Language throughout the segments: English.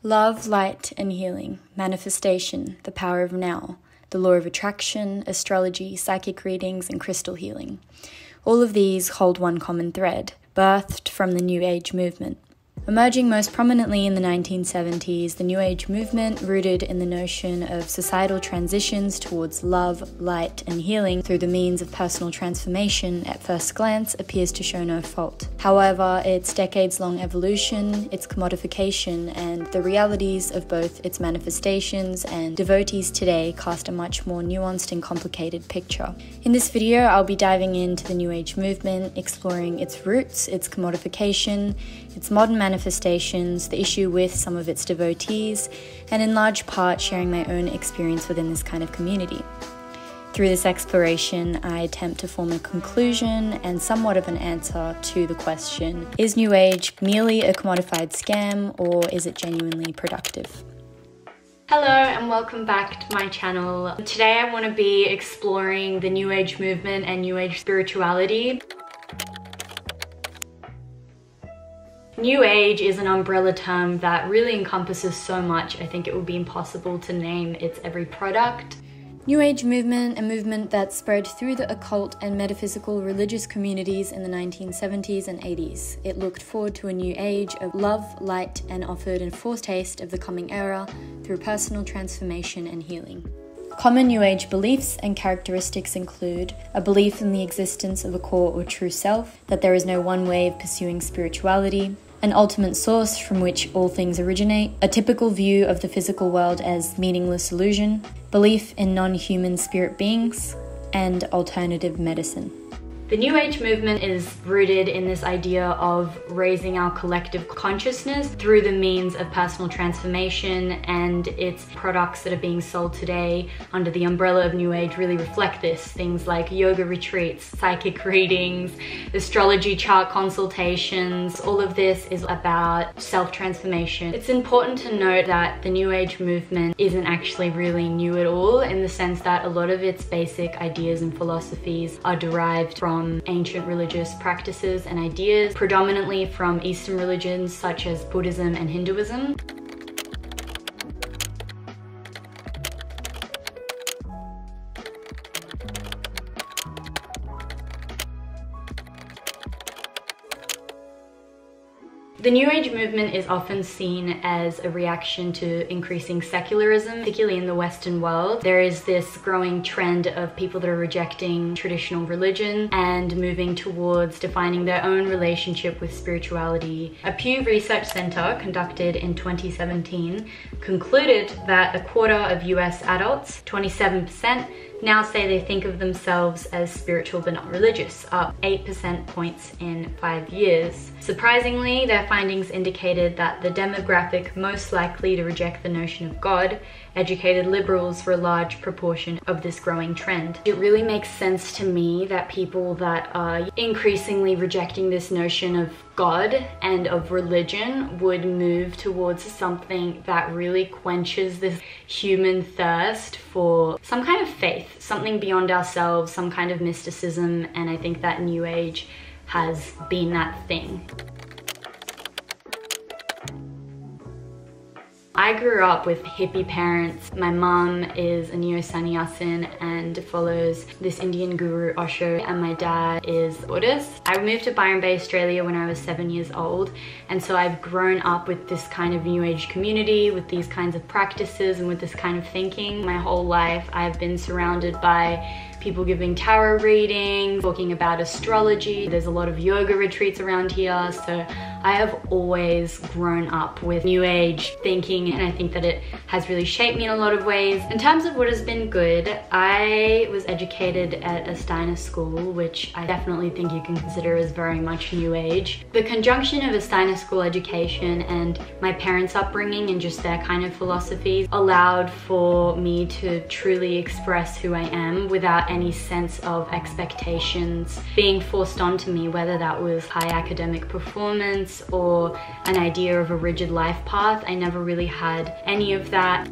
Love, light, and healing, manifestation, the power of now, the law of attraction, astrology, psychic readings, and crystal healing. All of these hold one common thread, birthed from the New Age movement. Emerging most prominently in the 1970s, the New Age movement, rooted in the notion of societal transitions towards love, light, and healing through the means of personal transformation, at first glance appears to show no fault. However, its decades-long evolution, its commodification, and the realities of both its manifestations and devotees today cast a much more nuanced and complicated picture. In this video, I'll be diving into the New Age movement, exploring its roots, its commodification, its modern manifestations, the issue with some of its devotees, and in large part sharing my own experience within this kind of community. Through this exploration, I attempt to form a conclusion and somewhat of an answer to the question, is New Age merely a commodified scam, or is it genuinely productive? Hello and welcome back to my channel. Today I want to be exploring the New Age movement and New Age spirituality. New Age is an umbrella term that really encompasses so much. I think it would be impossible to name its every product. New Age movement, a movement that spread through the occult and metaphysical religious communities in the 1970s and 80s. It looked forward to a new age of love, light, and offered a foretaste of the coming era through personal transformation and healing. Common New Age beliefs and characteristics include a belief in the existence of a core or true self, that there is no one way of pursuing spirituality, an ultimate source from which all things originate, a typical view of the physical world as meaningless illusion, belief in non-human spirit beings, and alternative medicine. The New Age movement is rooted in this idea of raising our collective consciousness through the means of personal transformation, and its products that are being sold today under the umbrella of New Age really reflect this. Things like yoga retreats, psychic readings, astrology chart consultations, all of this is about self-transformation. It's important to note that the New Age movement isn't actually really new at all, in the sense that a lot of its basic ideas and philosophies are derived from ancient religious practices and ideas, predominantly from Eastern religions such as Buddhism and Hinduism. The New Age movement is often seen as a reaction to increasing secularism, particularly in the Western world. There is this growing trend of people that are rejecting traditional religion and moving towards defining their own relationship with spirituality. A Pew Research Center conducted in 2017 concluded that a quarter of US adults, 27%, now say they think of themselves as spiritual but not religious, up 8% points in 5 years. Surprisingly, their findings indicated that the demographic most likely to reject the notion of God, educated liberals, were a large proportion of this growing trend. It really makes sense to me that people that are increasingly rejecting this notion of God and of religion would move towards something that really quenches this human thirst for some kind of faith, something beyond ourselves, some kind of mysticism, and I think that New Age has been that thing. I grew up with hippie parents. My mom is a neo-sannyasin and follows this Indian guru Osho, and my dad is Buddhist. I moved to Byron Bay, Australia when I was 7 years old, and so I've grown up with this kind of New Age community, with these kinds of practices and with this kind of thinking. My whole life I've been surrounded by people giving tarot readings, talking about astrology. There's a lot of yoga retreats around here, so I have always grown up with New Age thinking, and I think that it has really shaped me in a lot of ways. In terms of what has been good, I was educated at a Steiner school, which I definitely think you can consider as very much New Age. The conjunction of a Steiner school education and my parents' upbringing and just their kind of philosophies allowed for me to truly express who I am without any sense of expectations being forced onto me, whether that was high academic performance or an idea of a rigid life path. I never really had any of that.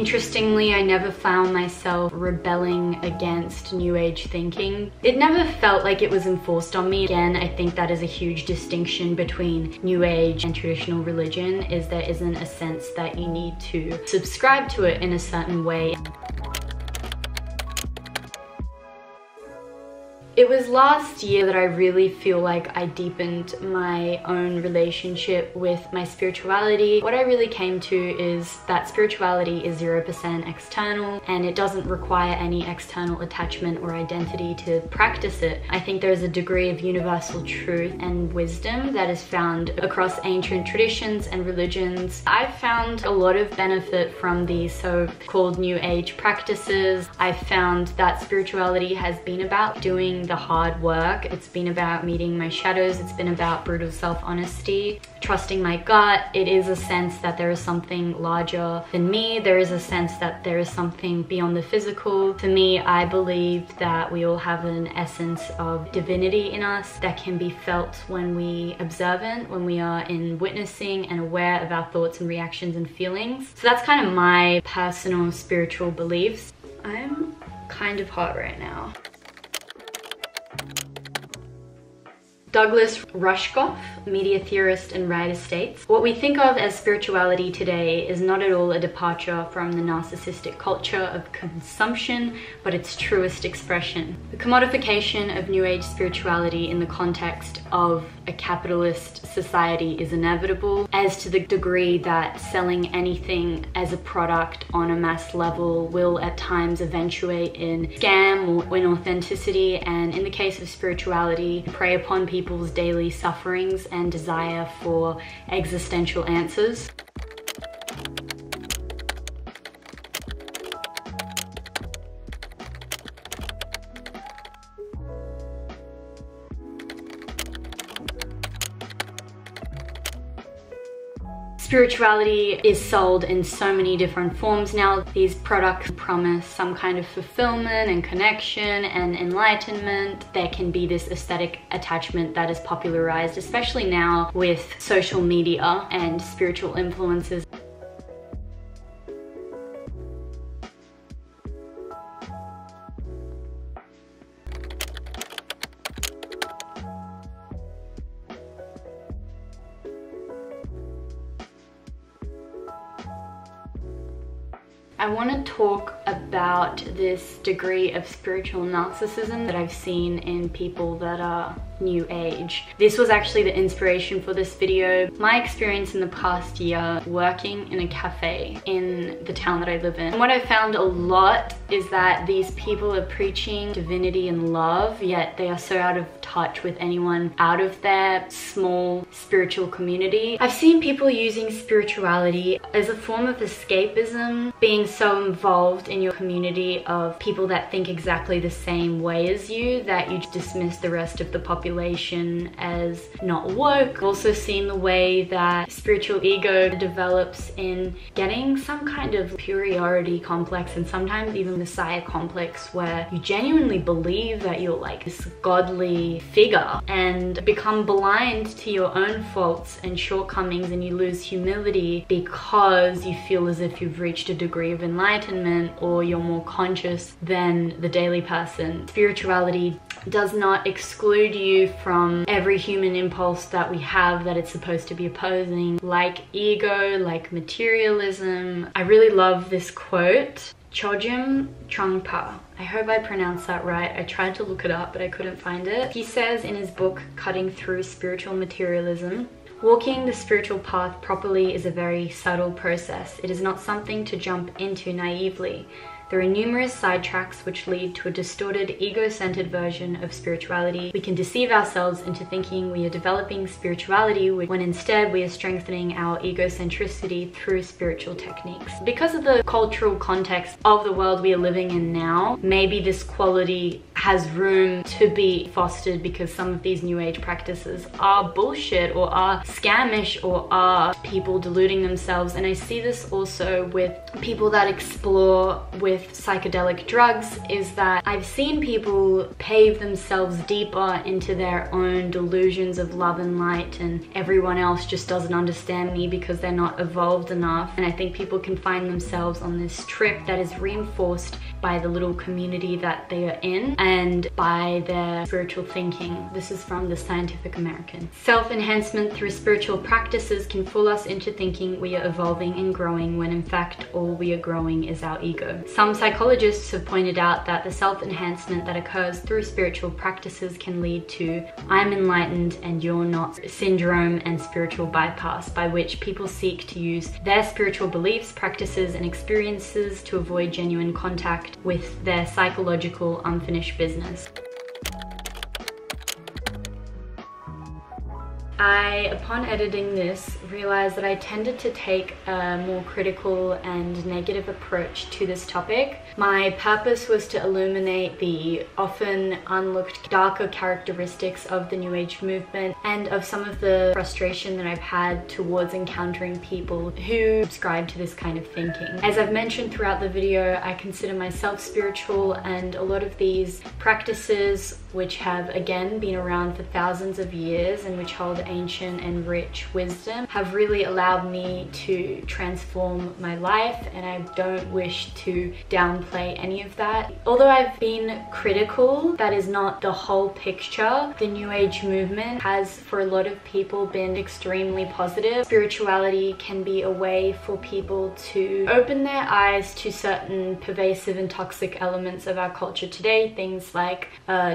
Interestingly, I never found myself rebelling against New Age thinking. It never felt like it was enforced on me. Again, I think that is a huge distinction between New Age and traditional religion, is there isn't a sense that you need to subscribe to it in a certain way. It was last year that I really feel like I deepened my own relationship with my spirituality. What I really came to is that spirituality is 0% external and it doesn't require any external attachment or identity to practice it. I think there's a degree of universal truth and wisdom that is found across ancient traditions and religions. I've found a lot of benefit from these so-called New Age practices. I've found that spirituality has been about doing the hard work. It's been about meeting my shadows. It's been about brutal self-honesty, trusting my gut. It is a sense that there is something larger than me. There is a sense that there is something beyond the physical. For me, I believe that we all have an essence of divinity in us that can be felt when we observant, when we are in witnessing and aware of our thoughts and reactions and feelings. So that's kind of my personal spiritual beliefs. I'm kind of hot right now. Douglas Rushkoff, media theorist and writer, states, "What we think of as spirituality today is not at all a departure from the narcissistic culture of consumption, but its truest expression. The commodification of New Age spirituality in the context of a capitalist society is inevitable, as to the degree that selling anything as a product on a mass level will at times eventuate in scam or inauthenticity, and in the case of spirituality, prey upon people's daily sufferings and desire for existential answers." Spirituality is sold in so many different forms now. These products promise some kind of fulfillment and connection and enlightenment. There can be this aesthetic attachment that is popularized, especially now with social media and spiritual influences. I want to talk about this degree of spiritual narcissism that I've seen in people that are New Age. This was actually the inspiration for this video. My experience in the past year working in a cafe in the town that I live in. And what I found a lot is that these people are preaching divinity and love, yet they are so out of touch with anyone out of their small spiritual community. I've seen people using spirituality as a form of escapism, being so involved in your community of people that think exactly the same way as you that you dismiss the rest of the population as not woke. I've also seen the way that spiritual ego develops in getting some kind of superiority complex and sometimes even messiah complex, where you genuinely believe that you're like this godly figure and become blind to your own faults and shortcomings, and you lose humility because you feel as if you've reached a degree of enlightenment or you're more conscious than the daily person. Spirituality does not exclude you from every human impulse that we have that it's supposed to be opposing, like ego, like materialism. I really love this quote. Chogyam Trungpa. I hope I pronounced that right. I tried to look it up, but I couldn't find it. He says in his book, Cutting Through Spiritual Materialism, "Walking the spiritual path properly is a very subtle process. It is not something to jump into naively. There are numerous sidetracks which lead to a distorted, ego-centered version of spirituality. We can deceive ourselves into thinking we are developing spirituality when instead we are strengthening our egocentricity through spiritual techniques." Because of the cultural context of the world we are living in now, maybe this quality has room to be fostered because some of these New Age practices are bullshit or are scamish or are people deluding themselves. And I see this also with people that explore with with psychedelic drugs is that I've seen people pave themselves deeper into their own delusions of love and light, and everyone else just doesn't understand me because they're not evolved enough. And I think people can find themselves on this trip that is reinforced by the little community that they are in and by their spiritual thinking. This is from the Scientific American. Self-enhancement through spiritual practices can fool us into thinking we are evolving and growing when in fact all we are growing is our ego. Some psychologists have pointed out that the self-enhancement that occurs through spiritual practices can lead to "I'm enlightened and you're not" syndrome and spiritual bypass, by which people seek to use their spiritual beliefs, practices, and experiences to avoid genuine contact with their psychological unfinished business. Upon editing this, realized that I tended to take a more critical and negative approach to this topic. My purpose was to illuminate the often unlooked darker characteristics of the New Age movement and of some of the frustration that I've had towards encountering people who subscribe to this kind of thinking. As I've mentioned throughout the video, I consider myself spiritual, and a lot of these practices, which have again been around for thousands of years and which hold ancient and rich wisdom, have really allowed me to transform my life, and I don't wish to downplay any of that. Although I've been critical, that is not the whole picture. The New Age movement has, for a lot of people, been extremely positive. Spirituality can be a way for people to open their eyes to certain pervasive and toxic elements of our culture today, things like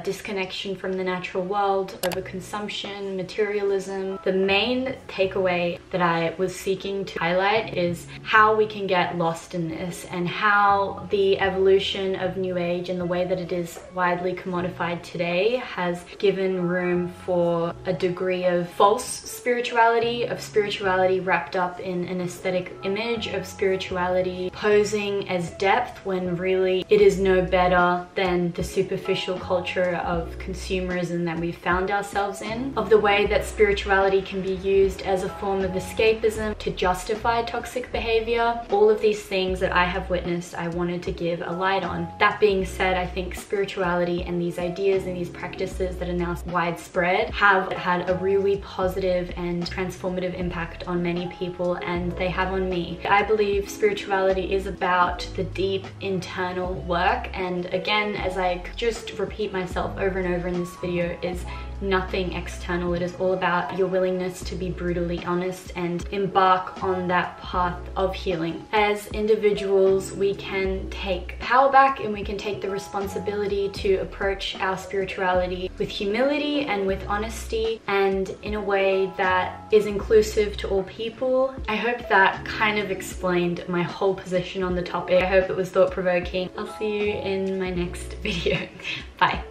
disconnection from the natural world, overconsumption, materialism. The main takeaway that I was seeking to highlight is how we can get lost in this, and how the evolution of New Age and the way that it is widely commodified today has given room for a degree of false spirituality, of spirituality wrapped up in an aesthetic image, of spirituality posing as depth when really it is no better than the superficial culture of consumerism that we've found ourselves in, of the way that spirituality can be used as a form of escapism to justify toxic behavior. All of these things that I have witnessed, I wanted to give a light on. That being said, I think spirituality and these ideas and these practices that are now widespread have had a really positive and transformative impact on many people, and they have on me. I believe spirituality is about the deep internal work, and again, as I just repeat myself over and over in this video, is nothing external. It is all about your willingness to be brutally honest and embark on that path of healing. As individuals, we can take power back and we can take the responsibility to approach our spirituality with humility and with honesty, and in a way that is inclusive to all people. I hope that kind of explained my whole position on the topic. I hope it was thought-provoking. I'll see you in my next video. Bye.